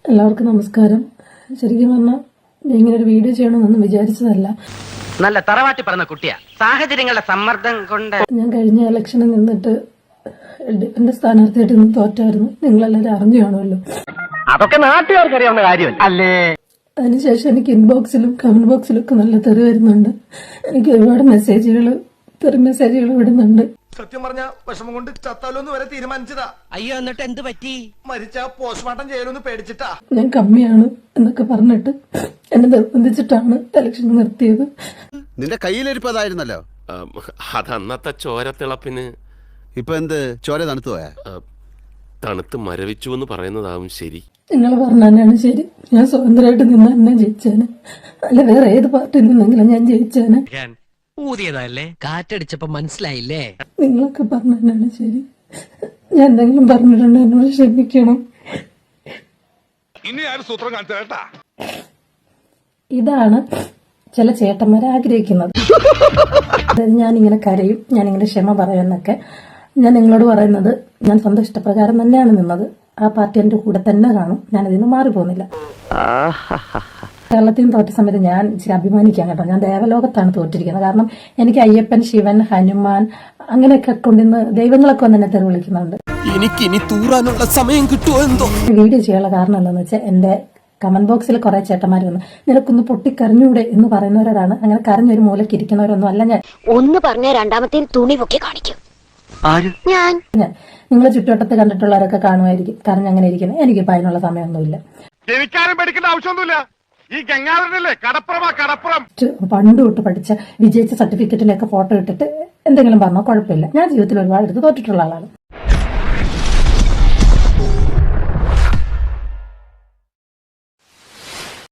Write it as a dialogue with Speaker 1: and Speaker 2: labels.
Speaker 1: എല്ലാവർക്കും നമസ്കാരം. ശരിക്കും പറഞ്ഞാൽ ഇങ്ങനെ ഒരു വീഡിയോ ചെയ്യണമെന്നൊന്നും വിചാരിച്ചതല്ല.
Speaker 2: നല്ല തറവാട്ടി പറഞ്ഞ കുട്ടിയാ. സാഹചര്യങ്ങളുടെ സമ്മർദ്ദം കൊണ്ട്
Speaker 1: ഞാൻ കഴിഞ്ഞ ഇലക്ഷനിൽ നിന്നിട്ട് എന്റെ സ്ഥാനാർത്ഥിയായിട്ട് നിന്ന് തോറ്റായിരുന്നു. നിങ്ങളെല്ലാവരും അറിഞ്ഞു കാണുമല്ലോ.
Speaker 2: അതൊക്കെ നാട്ടുകാർക്ക് അറിയാവുന്ന കാര്യം അല്ലേ.
Speaker 1: അതിനുശേഷം എനിക്ക് ഇൻബോക്സിലും കമന്റ് ബോക്സിലും ഒക്കെ നല്ല തെറി വരുന്നുണ്ട്. എനിക്ക് ഒരുപാട് തെറി മെസ്സേജുകൾ വിടുന്നുണ്ട്.
Speaker 3: സത്യം പറഞ്ഞ വിഷമം കൊണ്ട് ചത്താലോന്ന് വരെ തീരുമാനിച്ചതാ.
Speaker 2: അയ്യോ, എന്നിട്ട് എന്ത് പറ്റി?
Speaker 3: മരിച്ച പോസ്റ്റ്മോർട്ടം ചെയ്യലൊന്ന് പേടിച്ചിട്ടാ.
Speaker 1: ഞാൻ കമ്മിയാണ് എന്നൊക്കെ പറഞ്ഞിട്ട് എന്നെ നിർബന്ധിച്ചിട്ടാണ് ഇലക്ഷൻ നിർത്തിയത്.
Speaker 4: നിന്റെ കയ്യിലിരിപ്പതായിരുന്നല്ലോ.
Speaker 5: അതന്നത്തെ ചോരത്തിളപ്പിന്.
Speaker 4: ഇപ്പൊ എന്ത് ചോര തണുത്തു പോയാ?
Speaker 5: തണുത്ത് മരവിച്ചു എന്ന് പറയുന്നതാവും ശരി.
Speaker 1: നിങ്ങൾ പറഞ്ഞ തന്നെയാണ് ശരി. ഞാൻ സ്വതന്ത്രമായിട്ട് നിന്ന് തന്നെ ജയിച്ചേനെ. അല്ല, വേറെ ഏത് പാർട്ടിയിൽ നിന്നെങ്കിലും ഞാൻ ജയിച്ചേനെ.
Speaker 2: ഊതിയതല്ലേ, കാറ്റടിച്ചപ്പോ മനസ്സിലായില്ലേ?
Speaker 1: നിങ്ങളൊക്കെ പറഞ്ഞ തന്നെയാണ് ശരി. ഞാൻ എന്തെങ്കിലും പറഞ്ഞിട്ടുണ്ടോ എന്നോട് ക്ഷമിക്കണം. ഇതാണ് ചില ചേട്ടന്മാരെ ആഗ്രഹിക്കുന്നത്. അതായത് ഞാനിങ്ങനെ കരയും, ഞാനിങ്ങനെ ക്ഷമ പറയുമെന്നൊക്കെ. ഞാൻ നിങ്ങളോട് പറയുന്നത്, ഞാൻ സ്വന്തം ഇഷ്ടപ്രകാരം തന്നെയാണ് നിന്നത്. ആ പാർട്ടി എന്റെ കൂടെ തന്നെ കാണും. ഞാനതിന് മാറി പോകുന്നില്ല. കേരളത്തിൽ നിന്ന് തോറ്റ സമയത്ത് ഞാൻ ഇച്ചിരി അഭിമാനിക്കാൻ കേട്ടോ. ഞാൻ ദേവലോകത്താണ് തോറ്റിരിക്കുന്നത്. കാരണം എനിക്ക് അയ്യപ്പൻ, ശിവൻ, ഹനുമാൻ അങ്ങനെയൊക്കെ കൊണ്ടിന്ന് ദൈവങ്ങളൊക്കെ വന്ന് എന്നെ തെറി വിളിക്കുന്നുണ്ട്.
Speaker 6: എനിക്കിനി തൂറാനുള്ള സമയം കിട്ടുമോ എന്തോ.
Speaker 1: വീഡിയോ ചെയ്യാനുള്ള കാരണം എന്താണെന്ന് വെച്ചാൽ എന്റെ കമന്റ് ബോക്സിൽ കുറെ ചേട്ടന്മാർ വന്നു, നിനക്കൊന്ന് പൊട്ടിക്കരഞ്ഞൂടെ എന്ന് പറയുന്നവരാണ്. അങ്ങനെ കരഞ്ഞൊരു മൂലക്ക് ഇരിക്കുന്നവരൊന്നും അല്ല ഞാൻ.
Speaker 7: ഒന്ന് പറഞ്ഞ രണ്ടാമത്തെ തുണി പൊക്കി കാണിക്കും. ഞാൻ
Speaker 1: നിങ്ങളെ ചുറ്റുവട്ടത്ത് കണ്ടിട്ടുള്ളവരൊക്കെ കാണുമായിരിക്കും കരഞ്ഞങ്ങനെ ഇരിക്കുന്നത്. എനിക്കിപ്പോ അതിനുള്ള സമയമൊന്നുമില്ല.
Speaker 3: എനിക്കാരും പേടിക്കേണ്ട ആവശ്യമൊന്നുമില്ല. ഈ ഗംഗാധരനല്ലേ കടപ്പുറം.
Speaker 1: പണ്ട് തൊട്ട് പഠിച്ച വിജയിച്ച സർട്ടിഫിക്കറ്റിലൊക്കെ ഫോട്ടോ ഇട്ടിട്ട് എന്തെങ്കിലും പറഞ്ഞോ കുഴപ്പമില്ല. ഞാൻ ജീവിതത്തിൽ ഒരുപാട് എടുത്ത് തോറ്റിട്ടുള്ള ആളാണ്.